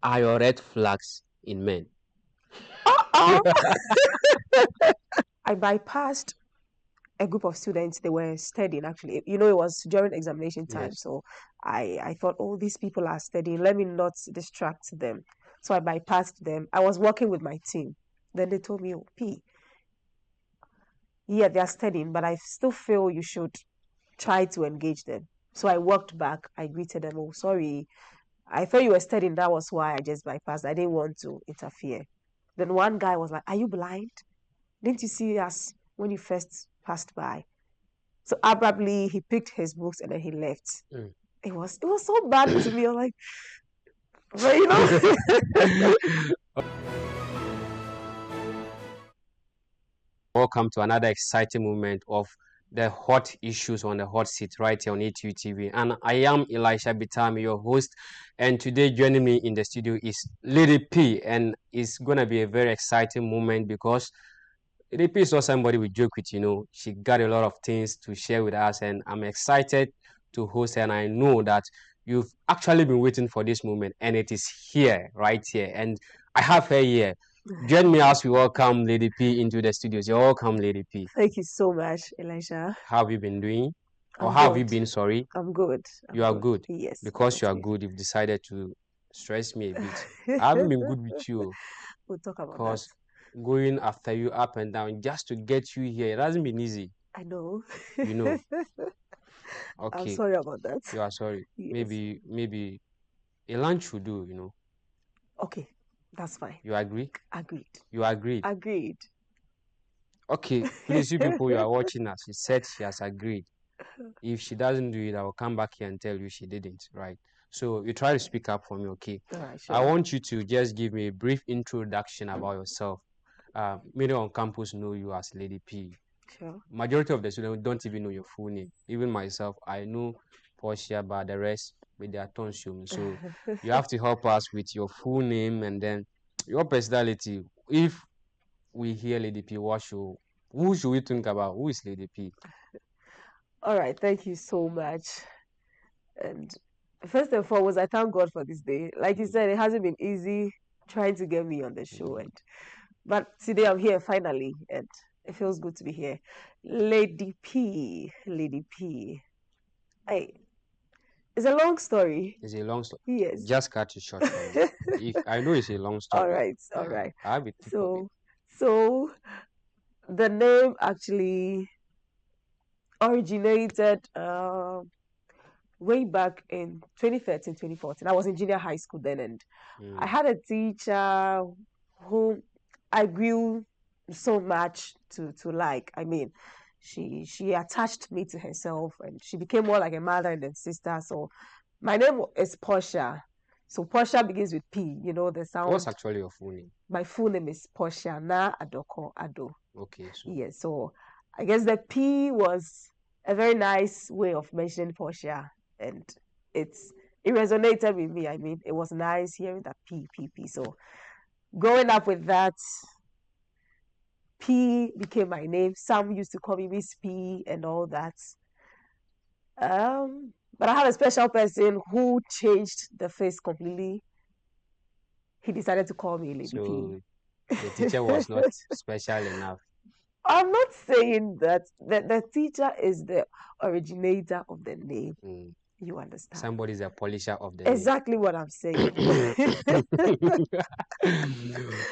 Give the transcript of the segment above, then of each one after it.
are your red flags in men? Uh-oh. I bypassed a group of students. They were studying actually. You know, it was during examination time. Yes. So I thought, oh, these people are studying. Let me not distract them. So I bypassed them. I was working with my team. Then they told me, oh, P, yeah, they are studying, but I still feel you should try to engage them. So I walked back. I greeted them. Oh, sorry. I thought you were studying. That was why I just bypassed. I didn't want to interfere. Then one guy was like, are you blind? Didn't you see us when you first passed by? So abruptly he picked his books and then he left. Mm. It was so bad to me. I'm like, but you know. Welcome to another exciting moment of the hot issues on the hot seat right here on ATU TV. And I am Elisha Bitami, your host. And today joining me in the studio is Lady P. And it's going to be a very exciting moment because Lady P is not somebody we joke with, you know. She got a lot of things to share with us. And I'm excited to host her. And I know that you've actually been waiting for this moment. And it is here, right here. And I have her here. Join me as we welcome Lady P into the studios. You're welcome, Lady P. Thank you so much, Elisha. How have you been doing? Or I'm how have you good. been? Sorry. I'm good. You I'm are good. good. Yes, Because you are definitely. good, you've decided to stress me a bit. I haven't been good with you We'll talk about that. because going after you up and down just to get you here, it hasn't been easy. I know. You know. I'm Okay. sorry about that. You are sorry. Yes. Maybe a lunch will do, you know. Okay, that's fine. You agree? Agreed. You agreed. Agreed. Okay, please, you people, you are watching us. She said she has agreed. If she doesn't do it, I will come back here and tell you she didn't, right? So you try to speak up for me, okay? All right, I sure. want you to just give me a brief introduction about yourself. Many on campus know you as Lady P. Sure. Majority of the students don't even know your full name. Even myself, I know Portia, but the rest with their tonsure. So you have to help us with your full name and then your personality. If we hear Lady P, who should we think about? Who is Lady P? All right, thank you so much. And first and foremost, I thank God for this day. Like you said, it hasn't been easy trying to get me on the show, Mm. and but today I'm here finally, and it feels good to be here. Lady P, Lady P. Hey, it's a long story. It's a long story. Yes. Just cut it short for me. If I know it's a long All story, right, all right. I have a tip of it. So the name actually originated way back in 2013, 2014. I was in junior high school then, and I Mm. had a teacher whom I grew so much to like. I mean, she attached me to herself, and she became more like a mother and a sister. So my name is Portia. So Portia begins with P. You know the What's sound. actually your full name? My full name is Porcia Naa Adorkor Addo. Okay, so Yes. So I guess the P was a very nice way of mentioning Portia, and it's it resonated with me. I mean, it was nice hearing that P. So growing up with that, P became my name. Some used to call me Miss P and all that. But I have a special person who changed the face completely. He decided to call me Lady P. so the teacher was not special enough. I'm not saying that the teacher is the originator of the name. Mm. You understand? Somebody is a polisher of the name. Exactly what I'm saying.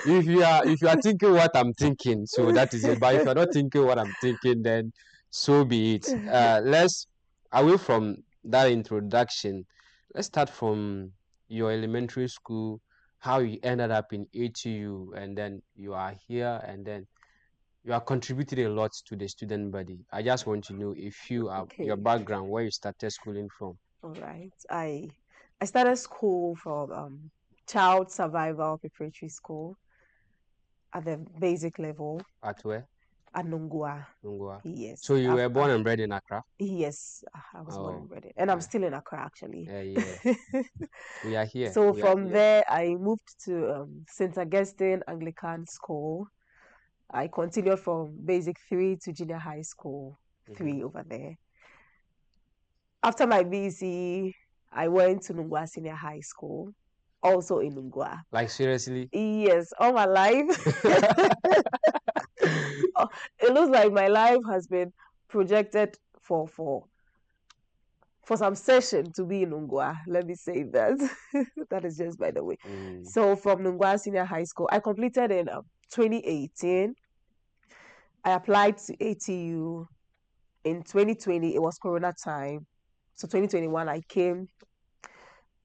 If you are thinking what I'm thinking, so that is it. But if you're not thinking what I'm thinking, then so be it. Let's away from that introduction. Let's start from your elementary school, how you ended up in ATU, and then you are here, and then you are contributing a lot to the student body. I just want to know if you are your Okay. background, where you started schooling from. All right. I started school from child survival preparatory school at the basic level At where? at Nungua. Lungua. Yes. So you were born and bred in Accra? Yes, I was born Oh, and bred, and I'm uh, still in Accra actually. yeah. We are here. So We are from here. there, I moved to St. Augustine Anglican School. I continued from basic three to junior high school Mm-hmm. three over there. After my BC, I went to Nungwa Senior High School. also in Ungwa. Like seriously? Yes, all my life. Oh, it looks like my life has been projected for some session to be in Ungwa. Let me say that. That is just by the way. Mm. So from Ungwa Senior High School, I completed in 2018. I applied to ATU in 2020. It was Corona time. So 2021, I came.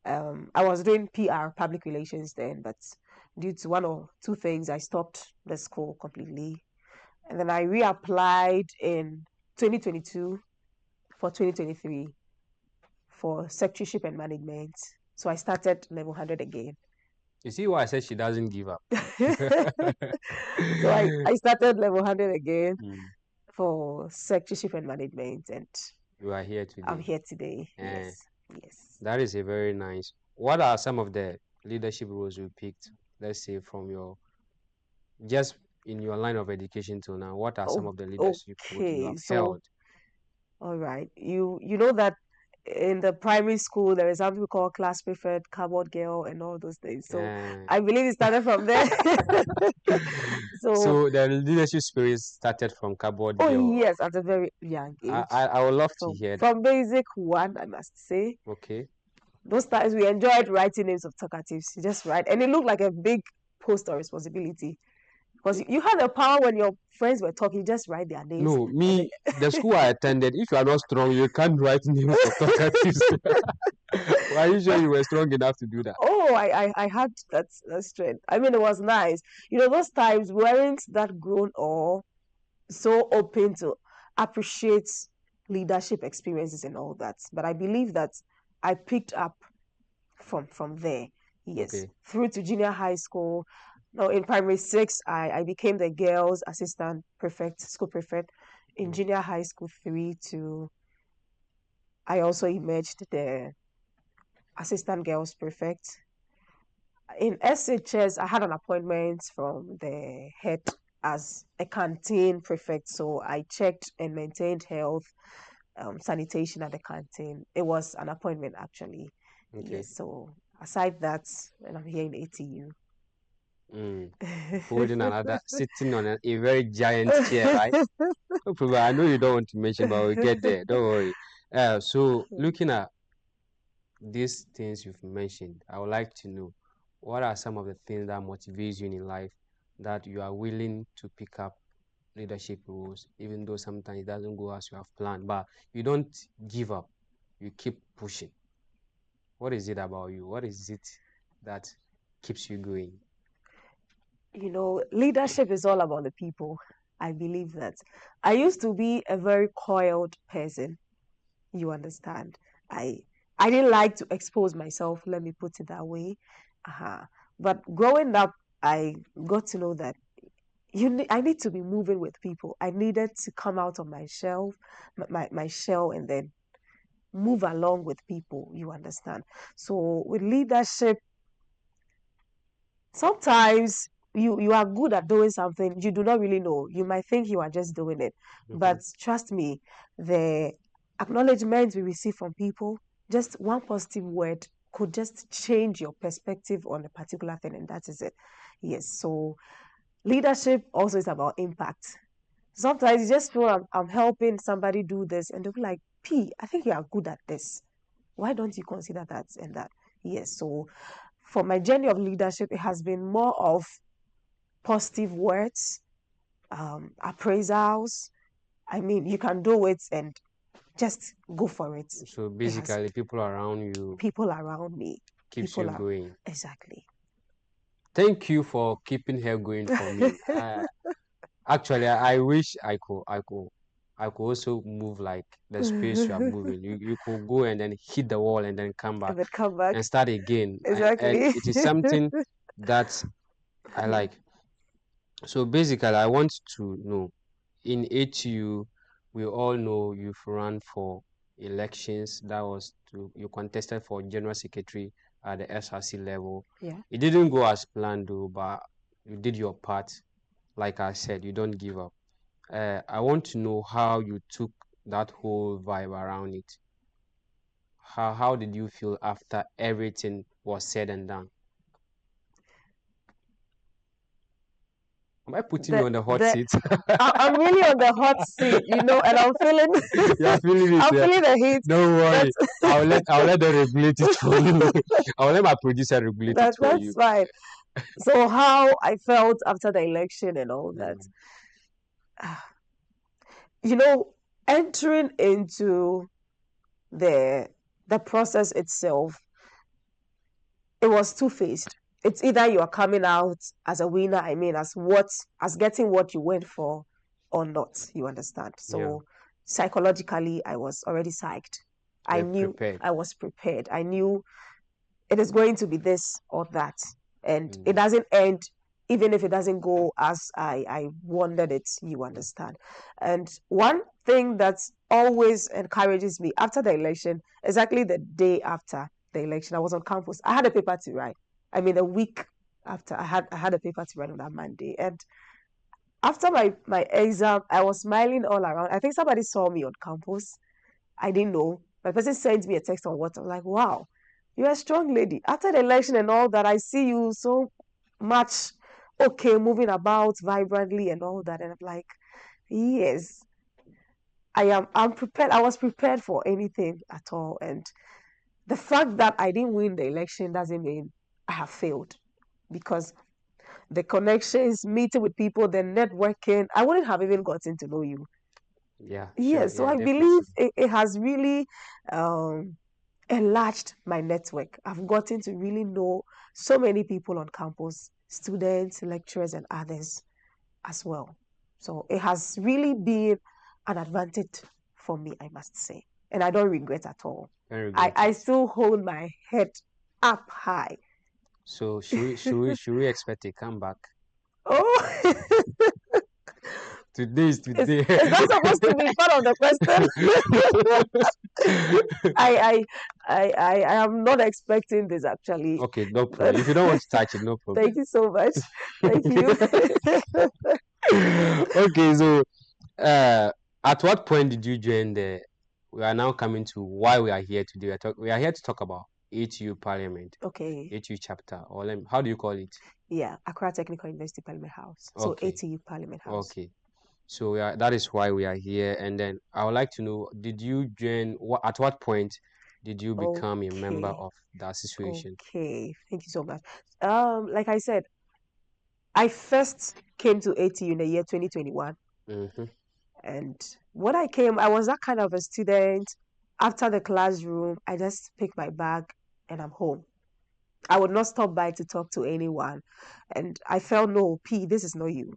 I was doing PR, public relations then, but due to one or two things, I stopped the school completely. And then I reapplied in 2022 for 2023 for secretaryship and management. So I started level 100 again. You see why I said she doesn't give up? So I started level 100 again Mm. for secretaryship and management, and You are here I'm today. here today. Eh, Yes, yes. that is a very nice. What are some of the leadership roles you picked? Let's say from your just in your line of education till now. What are some Oh, of the leadership roles you okay. have So, held? all right. You know that in the primary school there is something we call class prefect, cupboard girl, and all those things. So Eh. I believe it started from there. So, So the leadership spirit started from cupboard oh girl. yes, at a very young age. I would love to So hear that. from basic one, I must say, Okay. those times we enjoyed writing names of talkatives. You just write, and it looked like a big post of responsibility because you had the power when your friends were talking. You just write their names, No, and then me, the school I attended, if you are not strong, you can't write names of talkatives. Are you sure but you were strong enough to do that? oh, I had that strength. I mean, it was nice. You know, those times we weren't that grown or so open to appreciate leadership experiences and all that. But I believe that I picked up from there. Yes, Okay. through to junior high school. Now in primary six, I became the girls assistant prefect, school prefect. In Mm. junior high school three to I also emerged the assistant girls prefect. In SHS, I had an appointment from the head as a canteen prefect. So I checked and maintained health, sanitation at the canteen. It was an appointment actually. Okay. Yes. So aside that, and I'm here in ATU. Mm. Holding another, sitting on a very giant chair, right? No problem. I know you don't want to mention, but we'll get there. Don't worry. So looking at these things you've mentioned, I would like to know what are some of the things that motivates you in life that you are willing to pick up leadership roles, even though sometimes it doesn't go as you have planned, but you don't give up. You keep pushing. What is it about you? What is it that keeps you going? You know, leadership is all about the people. I believe that. I used to be a very coiled person. You understand? I I didn't like to expose myself. Let me put it that way. Uh-huh. But growing up, I got to know that I need to be moving with people. I needed to come out of my shell, my shell, and then move along with people. You understand? So with leadership, sometimes you are good at doing something you do not really know. You might think you are just doing it, Mm-hmm. but trust me, the acknowledgement we receive from people, just one positive word could just change your perspective on a particular thing, and that is it. Yes. So leadership also is about impact. Sometimes you just feel I'm helping somebody do this, and they'll be like, P, I think you are good at this. Why don't you consider that and that? Yes. So for my journey of leadership, it has been more of positive words, appraisals. I mean, you can do it and just go for it. So It has basically, people around you people around me. keeps People you are going. exactly. Thank you for keeping her going for me. Actually, I wish I could also move like the space you are And moving. You could go and then hit the wall and then come back then come back. and start again. And Exactly. it is something that I like. So basically, I want to know in HU, we all know you've run for elections. That was you contested for general secretary at the SRC level. Yeah. It didn't go as planned though, but you did your part. Like I said, you don't give up. I want to know how you took that whole vibe around it. How did you feel after everything was said and done? Am I putting you The on the hot the seat? I'm really on the hot seat, and I'm feeling You're feeling it. I'm Yeah. feeling the heat. Don't But worry. I'll let them regulate it for you. I'll let my producer regulate it for that's you. fine. So how I felt after the election and all that, Mm, you know, entering into the the process itself, it was two-faced. It's either you are coming out as a winner, I mean, as getting what you went for, or not. You understand? yeah. So psychologically, I was already psyched. I You're knew prepared. I was prepared. I knew it is going to be this or that, and it Mm, doesn't end even if it doesn't go as I wanted it. You mm, understand? And one thing that always encourages me after the election, exactly the day after the election, I was on campus. I had a paper to write. I mean, a week after, I had a paper to write on that Monday, and after my exam, I was smiling all around. I think somebody saw me on campus. I didn't know. My person sent me a text on WhatsApp. I'm like, wow, you're a strong lady. After the election and all that, I see you so much okay, moving about vibrantly and all that. And I'm like, yes, I'm prepared. I was prepared for anything at all. And the fact that I didn't win the election doesn't mean I have failed, because the connections, meeting with people, the networking, I wouldn't have even gotten to know you. yeah, sure. Yes, so Yeah, I believe definitely. it has really um, enlarged my network. I've gotten to really know so many people on campus, students, lecturers, and others as well. So it has really been an advantage for me, I must say. And I don't regret at all. Don't I, regret I it. still hold my head up high. So should we expect a comeback? Oh, Today is it's, today. it's not supposed to be part of the question. I, I am not expecting this actually, Okay, no but problem. If you don't want to touch it, no problem. thank you so much. Thank you. Okay, so uh, at what point did you join the? We are now coming to why we are here today. We are here to talk about ATU Parliament, Okay. ATU chapter, or how do you call it? Yeah, Accra Technical University Parliament House. So Okay, ATU Parliament House. okay. So that is why we are here. And then I would like to know, did you join? At what point did you become a member Okay. of the association? Okay. Thank you so much. Like I said, I first came to ATU in the year 2021. Mm-hmm. And when I came, I was that kind of a student. After the classroom, I just pick my bag and I'm home. I would not stop by to talk to anyone. And I felt, no, P, this is not you.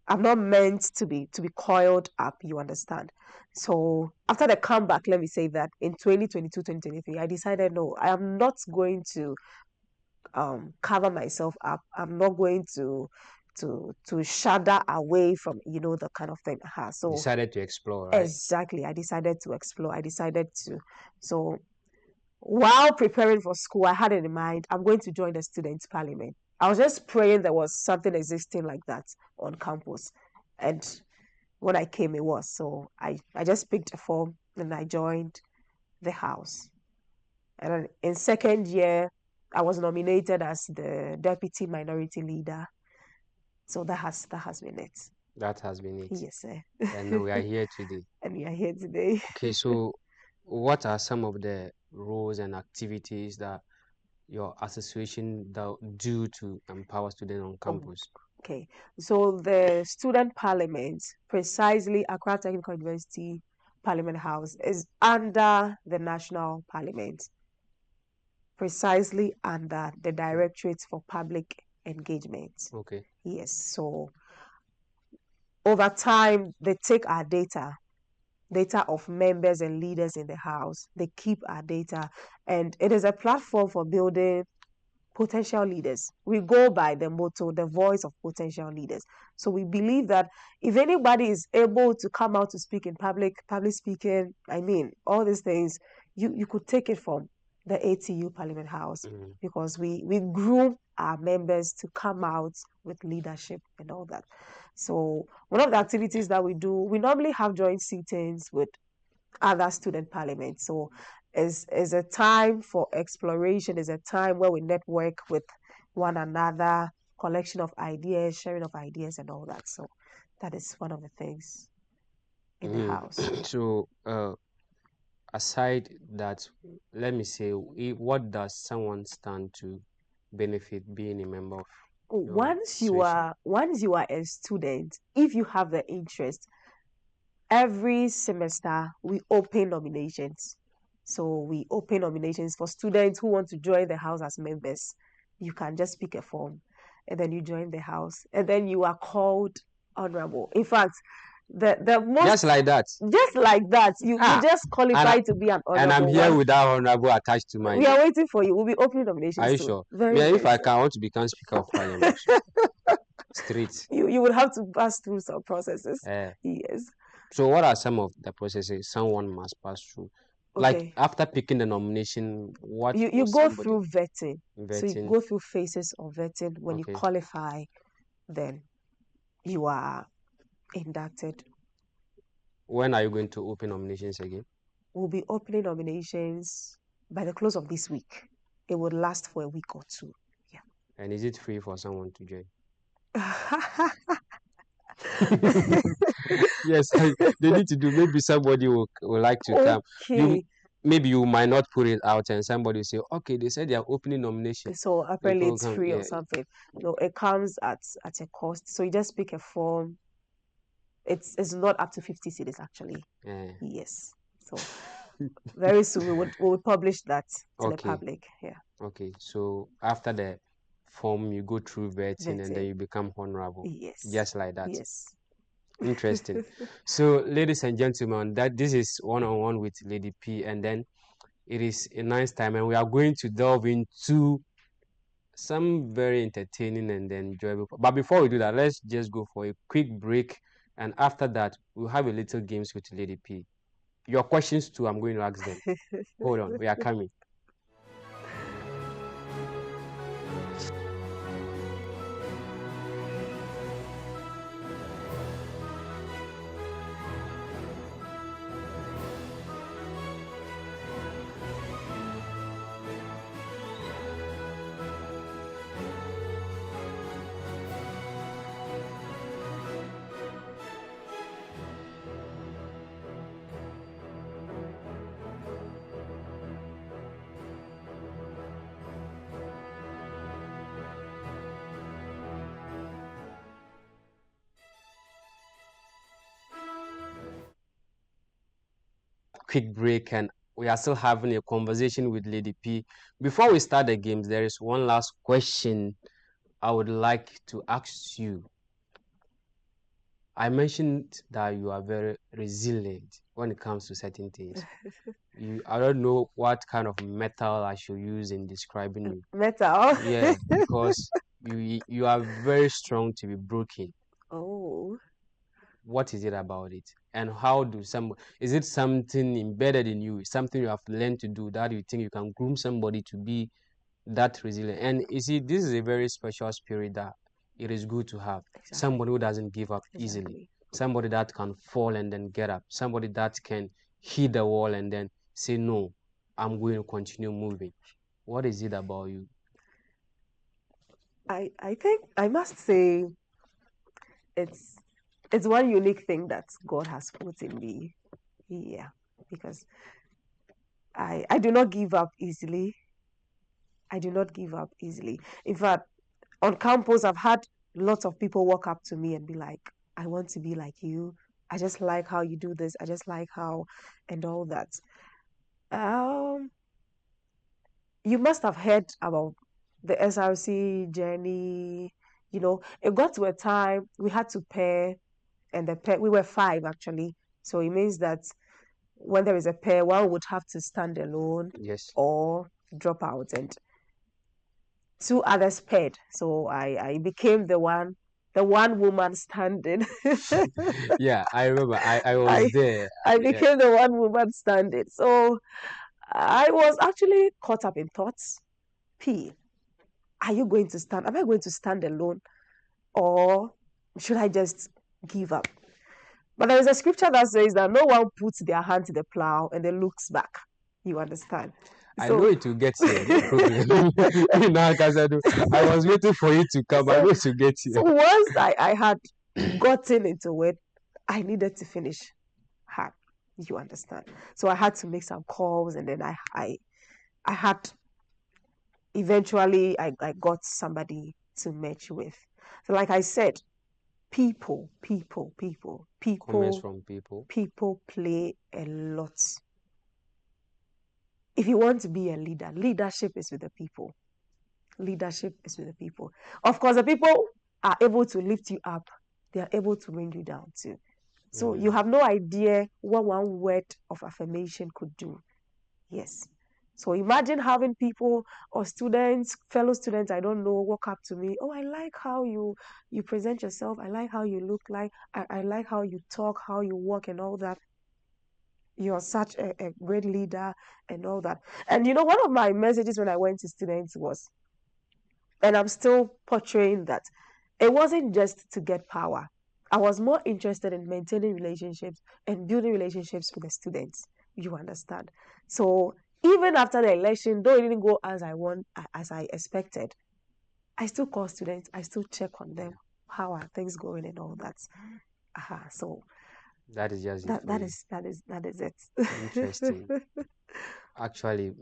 I'm not meant to be coiled up, you understand? So after the comeback, let me say that in 2022, 2023, I decided, no, I am not going to cover myself up. I'm not going to shudder away from, the kind of thing I have. So Decided to explore, right? exactly, I decided to explore. I decided to. So while preparing for school, I had it in mind, I'm going to join the students' parliament. I was just praying there was something existing like that on campus. And when I came, it was. So I just picked a form and I joined the house. And then in second year, I was nominated as the deputy minority leader. So that has been it. That has been it. Yes, sir. And we are here today. And we are here today. Okay, so what are some of the roles and activities that your association do to empower students on Oh, campus? okay. So the student parliament, precisely Accra Technical University Parliament House, is under the national parliament, precisely under the Directorate for Public Engagement. Okay. Yes. So over time, they take our data of members and leaders in the house. They keep our data, and it is a platform for building potential leaders. We go by the motto, the voice of potential leaders. So we believe that if anybody is able to come out to speak in public speaking, I mean, all these things, you could take it from the ATU Parliament House, Mm. because we groom our members to come out with leadership and all that. So one of the activities that we do, we normally have joint sittings with other student parliaments. So is a time for exploration, is a time where we network with one another. collection of ideas, sharing of ideas, and all that. So that is one of the things in the house. So, aside that, let me say, what does someone stand to benefit being a member of your association? Once you are a student, if you have the interest, every semester we open nominations. So we open nominations for students who want to join the house as members. You can just pick a form and then you join the house and then you are called honorable. In fact, the most Just like that. just like that, you just And, qualify to be an and I'm honorable here one. with that honorable attached to We mine. are waiting for you. We'll be opening Are nominations you soon. sure? Very, Yeah, if very I soon. can, I want to become Speaker of Parliament. Straight. You would have to pass through some processes. Eh. Yes. So, what are some of the processes someone must pass through? Like Okay. after picking the nomination, what You was go somebody through vetting. So you vetting? go through phases of vetting. When you Okay. qualify, then you are inducted. When are you going to open nominations again? We'll be opening nominations by the close of this week. It will last for a week or two. Yeah. And is it free for someone to join? Yes, they need to do. Maybe somebody will like to come. You Okay. maybe you might not put it out, and somebody will say, "Okay, they said they are opening nomination. So apparently People will it's come." free or Yeah, something. No, it comes at a cost. So you just pick a form. It's not up to 50 cities actually. yeah. Yes. So very soon we will publish that to the Okay, public. Yeah. okay. So after the form, you go through vetting, and then Vetting. you become honorable, Yes. just like that. Yes. Interesting. So, ladies and gentlemen, that this is one-on-one with Lady P, and then it is a nice time, and we are going to delve into some very entertaining and enjoyable. But before we do that, let's just go for a quick break, and after that, we'll have a little games with Lady P. Your questions too, I'm going to ask them. Hold on, we are coming. Quick break, and we are still having a conversation with Lady P. Before we start the games, there is one last question I would like to ask you. I mentioned that you are very resilient when it comes to certain things. I don't know what kind of metal I should use in describing you. Metal. Yeah, because you are very strong to be broken. Oh. What is it about it? And how do is it something embedded in you? Something you have learned to do that you think you can groom somebody to be that resilient? And you see, this is a very special spirit that it is good to have. Exactly. Somebody who doesn't give up easily. Exactly. Somebody that can fall and then get up. Somebody that can hit the wall and then say, no, I'm going to continue moving. What is it about you? I think I must say it's it's one unique thing that God has put in me. Yeah. Because I do not give up easily. I do not give up easily. In fact, on campus I've had lots of people walk up to me and be like, I want to be like you. I just like how you do this. I just like how and all that. Um you must have heard about the SRC journey. You know, it got to a time we had to pair, and the pair, we were five actually. So it means that when there is a pair, one would have to stand alone Yes. or drop out, and two others paired. So I became the one woman standing. Yeah, I remember. I I was there. I Yeah. became the one woman standing. So I was actually caught up in thoughts. P, are you going to stand? Am I going to stand alone, or should I just give up? But there is a scripture that says that no one puts their hand to the plow and then looks back. You understand? I know So, it will get here, no problem. Now, I was waiting for you to come. I know it will get here. so once I had gotten into it, I needed to finish hard. You understand? So I had to make some calls, and then I had eventually I got somebody to match with. So like I said, people, Comments from people. people play a lot. If you want to be a leader, leadership is with the people. Leadership is with the people. Of course, the people are able to lift you up. They are able to bring you down too. So you have no idea what one word of affirmation could do. Yes. So imagine having people or students, fellow students, I don't know, walk up to me. Oh, I like how you present yourself. I like how you look like. I like how you talk, how you walk and all that. You're such a great leader and all that. And one of my messages when I went to students was, and I'm still portraying that, it wasn't just to get power. I was more interested in maintaining relationships and building relationships with the students. You understand? So even after the election, though it didn't go as I expected, I still call students. I still check on them. How are things going and all that? So that is just that it. that is it. Interesting. Actually,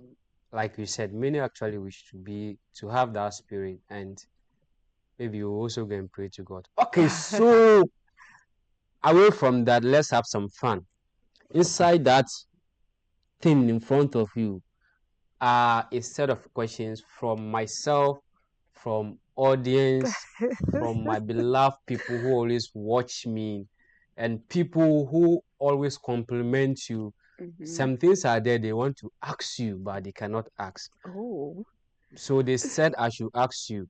like you said, many actually wish to have that spirit, and maybe you also go and pray to God. Okay, so away from that, let's have some fun. Inside that thing in front of you are a set of questions from myself, from audience, from my beloved people who always watch me, and people who always compliment you. Some things are there they want to ask you, but they cannot ask. Oh. So they said I should ask you,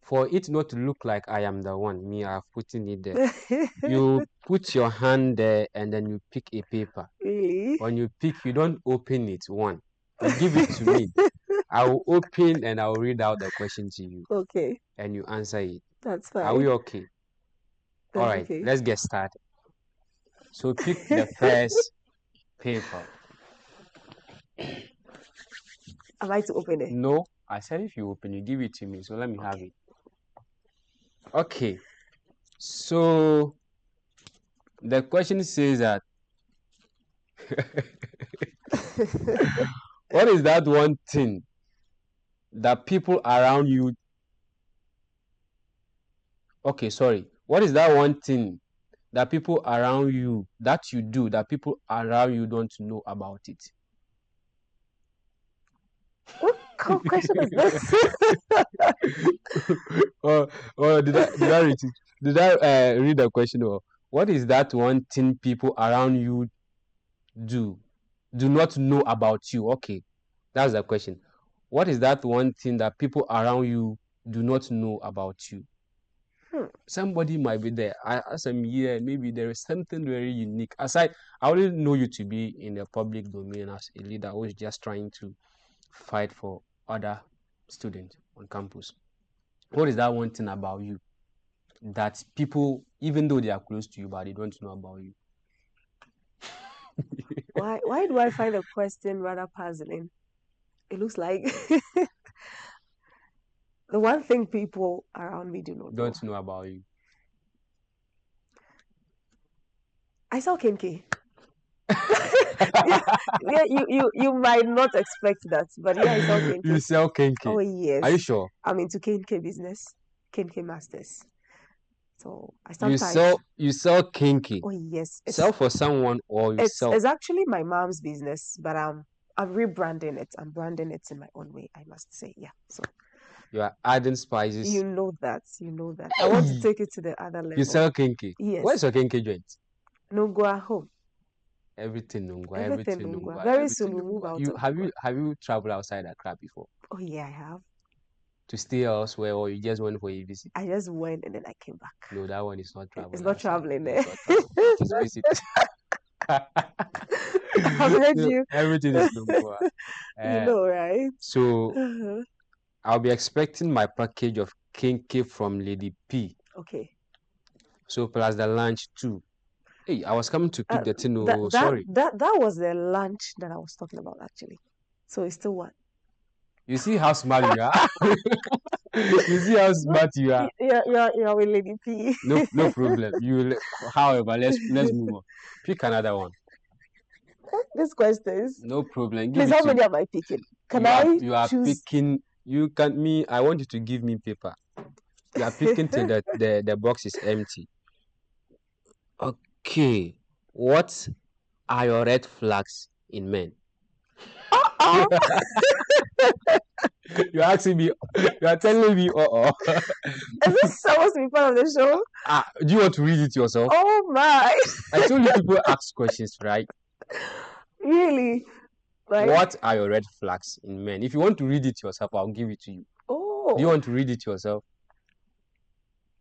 for it not to look like I am the one, me, I've put it there. You put your hand there and then you pick a paper. Really? When you pick, you don't open it, one. You give it to me. I will open and I will read out the question to you. Okay. And you answer it. That's Are we fine. okay? That's All right, okay. let's get started. So pick the first paper. Am I to open it? No, I said if you open, you give it to me. So let me have it. Okay. So the question says that what is that one thing that people around you, okay, sorry, what is that one thing that people around you that you do that people around you don't know about it? What question is this? Did I read it? Did I read the question? Or what is that one thing people around you do not know about you? Okay, that's the question. What is that one thing that people around you do not know about you? Somebody might be there. As I'm here, maybe there is something very unique. Aside, I only know you to be in the public domain as a leader who is just trying to fight for other students on campus. What is that one thing about you that people, even though they are close to you, but they don't know about you? Why do I find the question rather puzzling? It looks like the one thing people around me do not know. Don't know about you. I saw Kinky. Yeah, you might not expect that, but yeah, I saw Kinky. You sell Kenke. Oh yes. Are you sure? I'm into Kinky business, Kinky masters. So I You sometimes. sell Kenke. Oh yes. Sell for someone or you sell? It's actually my mom's business, but I'm rebranding it. I'm branding it in my own way, I must say. Yeah. So You are adding spices. you know that. I want to take it to the other level. You sell Kenke. Yes. Where's your Kenke joint? Nungwa home. Everything Nungwa. Everything Nungwa. Very soon we'll move out of have you traveled outside Accra before? Oh yeah, I have. To stay elsewhere, or you just went for a visit? I just went and then I came back. No, that one is not traveling. It's not traveling. It's not traveling. It's visit. I've heard you. Everything is Nungwa. You know, right? So I'll be expecting my package of Kenke from Lady P. Okay. So plus the lunch too. Hey, I was coming to pick the thing. That Sorry. that was the lunch that I was talking about actually. So it's still what? You see how smart you are. You see how smart you are. You're with Lady P. No problem. However, let's move on. Pick another one. These questions. No problem. Give Please, it how to many am I picking? Can you. Are I you are choose? picking. You can me. I want you to give me paper. You are picking till the box is empty. Okay. What are your red flags in men? Oh, You're asking me. You are telling me. is this supposed to be part of the show? Do you want to read it yourself? Oh my! I told you people ask questions, right? Really? Like, What are your red flags in men? If you want to read it yourself, I'll give it to you. Do you oh, want to read it yourself?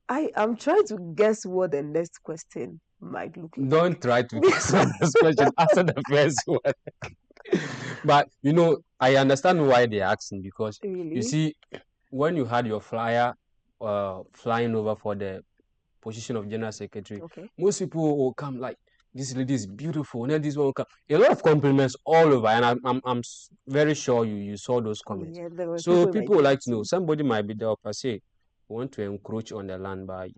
I am trying to guess what the next question might look like. Don't try to answer this question. Answer the first one. But I understand why they're asking, because you Really? see, when you had your flyer flying over for the position of general secretary, Okay. most people will come like, this lady is beautiful, and then this one will come. A lot of compliments all over, and I'm very sure you saw those comments. Yeah, there were So people in my people would like to know. team. Somebody might be there per se, want to encroach on the land, but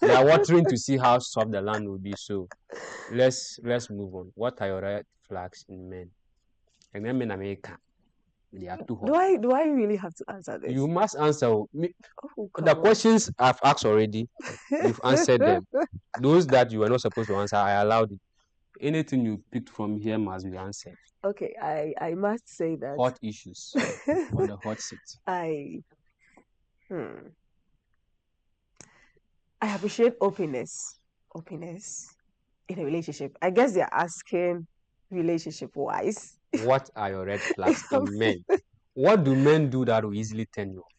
they are watering to see how soft the land will be. So let's move on. What are your red flags in men? And then men America, they are too hot. Do I really have to answer this? You must answer me. Oh, The come on. questions I've asked already, you've answered them. Those that you were not supposed to answer, I allowed it. Anything you picked from here must be answered. Okay, I must say that Hot issues on the hot seat. I appreciate openness. Openness in a relationship. I guess they're asking relationship wise. What are your red flags in men? What do men do that will easily turn you off?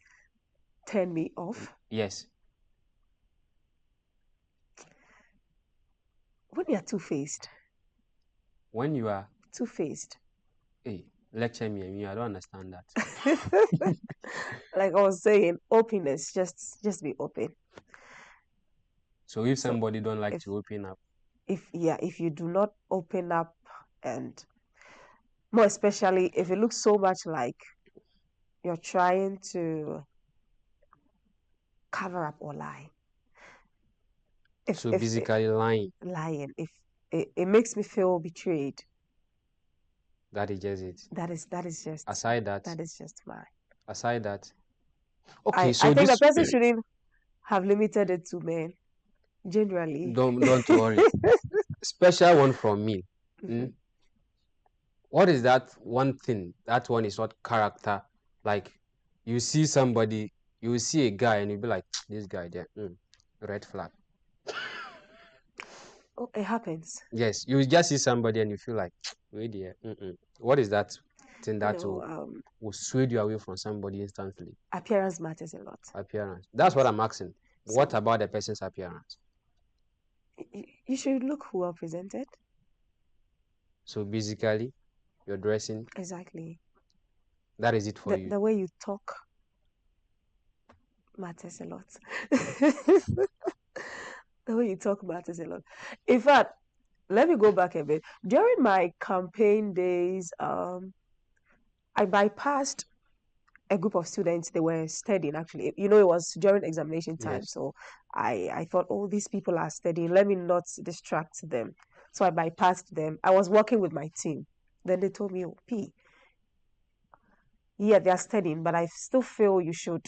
Turn me off. Yes. When you're two-faced. When you are, Two-faced. hey, lecture me, I don't understand that. Like I was saying, openness. Just be open. So if somebody don't like to open up, if you do not open up, and more especially if it looks so much like you're trying to cover up or lie. so basically lying. Lying, if it makes me feel betrayed. That is just it. That is just Aside that. That is just mine. Aside that. Okay, I think the person shouldn't have limited it to men. Generally. Don't worry. Special one from me. What is that one thing? That one is not character. Like you see somebody, you see a guy, and you'll be like, this guy there, red flag. Oh, it happens. Yes, you just see somebody and you feel like, wait there. What is that thing that will sway you away from somebody instantly? Appearance matters a lot. Appearance. That's what I'm asking. So, what about the person's appearance? You should look well presented. So basically, you're dressing. Exactly. That is it for you. The way you talk matters a lot. The way you talk matters a lot. In fact, let me go back a bit. During my campaign days, I bypassed a group of students. They were studying, actually. It was during examination time. Yes. So I thought, oh, these people are studying. Let me not distract them. So I bypassed them. I was working with my team. Then they told me, oh, P, yeah, they are studying, but I still feel you should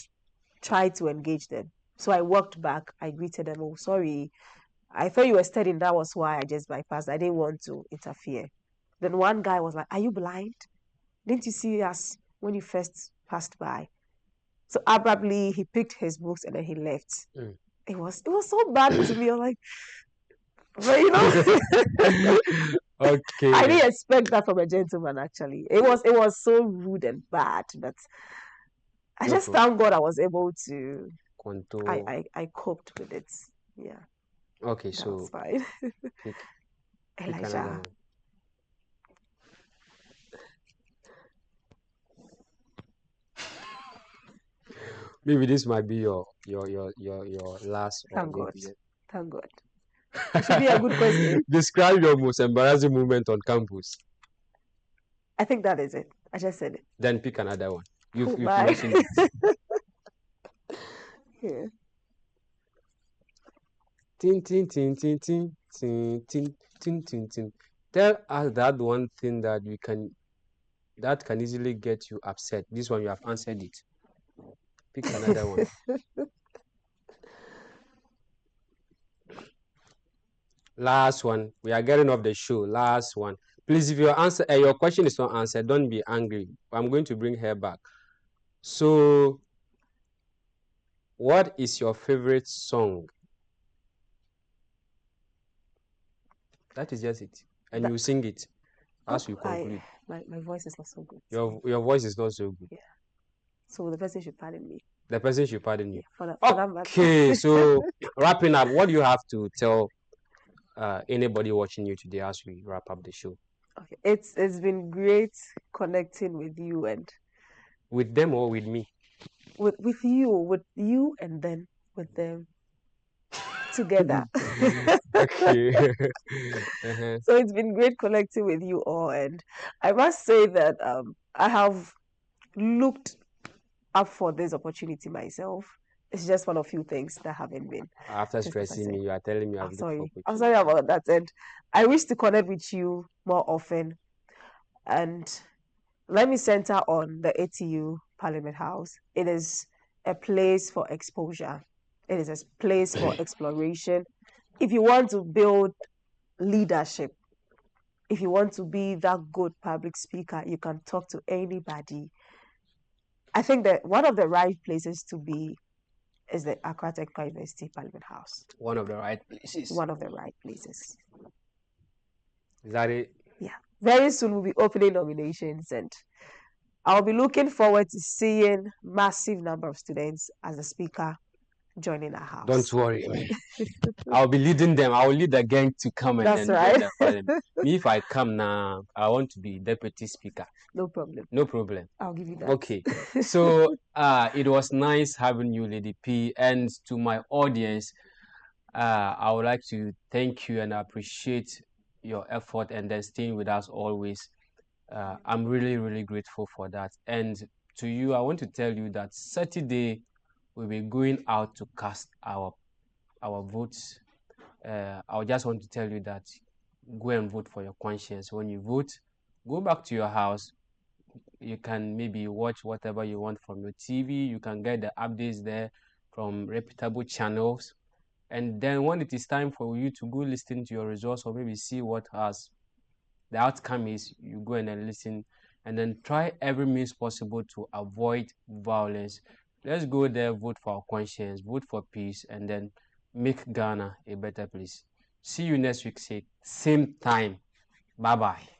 try to engage them. So I walked back. I greeted them. Oh, sorry. I thought you were studying. That was why I just bypassed. I didn't want to interfere. Then one guy was like, are you blind? Didn't you see us when you first passed by? So abruptly, he picked his books and then he left. It was so bad to me. I was like, but okay. I didn't expect that from a gentleman, actually. It was so rude and bad, but I just thank God I was able to control. I coped with it. Yeah. Okay, that so was fine. pick Elijah. Maybe this might be your last. Thank God. Thank God. It should be a good question. Describe your most embarrassing moment on campus. I think that is it. I just said it. Then pick another one. Oh You've my. mentioned it. Yeah. Tin tin tin tin tin tin tin tin tin tin. Tell us that one thing that can easily get you upset. This one you have answered it. Pick another one. Last one. We are getting off the show. Last one. Please, if your question is not answered, don't be angry. I'm going to bring her back. So, what is your favorite song? That is just it. And That, you sing it oh, as we conclude. my voice is not so good. Your voice is not so good. Yeah. So the person should pardon me. The person should pardon you. Yeah, for that matter. Okay, so wrapping up, what do you have to tell anybody watching you today as we wrap up the show? Okay. It's been great connecting with you and With them or with me? with you and then with them together. Okay. Uh-huh. So it's been great connecting with you all, and I must say that I have looked up for this opportunity myself. It's just one of few things that haven't been. After Just as I stressing said, me, you are telling me I'm I've looked for sorry. I'm opportunity. sorry about that, and I wish to connect with you more often. And let me center on the ATU Parliament House. It is a place for exposure. It is a place for exploration. If you want to build leadership, if you want to be that good public speaker, you can talk to anybody. I think that one of the right places to be is the Accra Technical University Parliament House. One of the right places. One of the right places. Is that it? Yeah. Very soon we'll be opening nominations, and I'll be looking forward to seeing massive number of students as a speaker joining our Don't house. worry. I'll be leading them. I'll lead the gang to come and That's then join right. the parliament. Me, if I come now, I want to be deputy speaker. No problem. No problem. I'll give you that. Okay. So it was nice having you, Lady P. And to my audience, I would like to thank you and appreciate your effort and then staying with us always. I'm really, really grateful for that. And to you, I want to tell you that Saturday we'll be going out to cast our votes. I just want to tell you that go and vote for your conscience. When you vote, go back to your house. You can maybe watch whatever you want from your TV. You can get the updates there from reputable channels. And then when it is time for you to go listen to your results or maybe see what has the outcome is, you go and then listen and then try every means possible to avoid violence. Let's go there, vote for our conscience, vote for peace, and then make Ghana a better place. See you next week, same time. Bye bye.